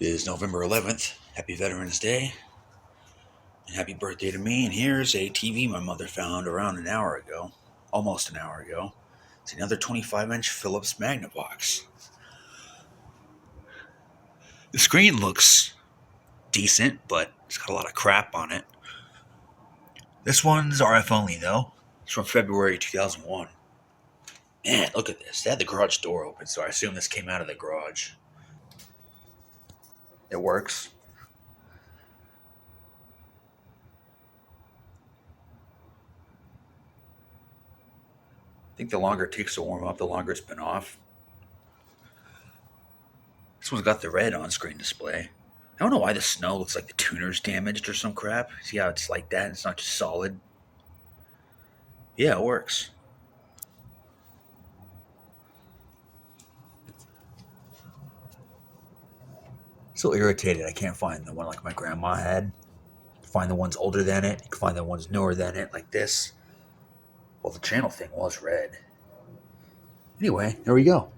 It is November 11th. Happy Veterans Day. And happy birthday to me. And here's a TV my mother found around an hour ago. Almost an hour ago. It's another 25-inch Philips Magnavox. The screen looks decent, but it's got a lot of crap on it. This one's RF only, though. It's from February 2001. Man, look at this. They had the garage door open, so I assume this came out of the garage. It works. I think the longer it takes to warm up, the longer it's been off. This one's got the red on-screen display. I don't know why the snow looks like the tuner's damaged or some crap. See how it's like that? It's not just solid. Yeah, it works. Still irritated I can't find the one like my grandma had. Find the ones older than it. You can find the ones newer than it, like this. Well, the channel thing was red. Anyway, there we go.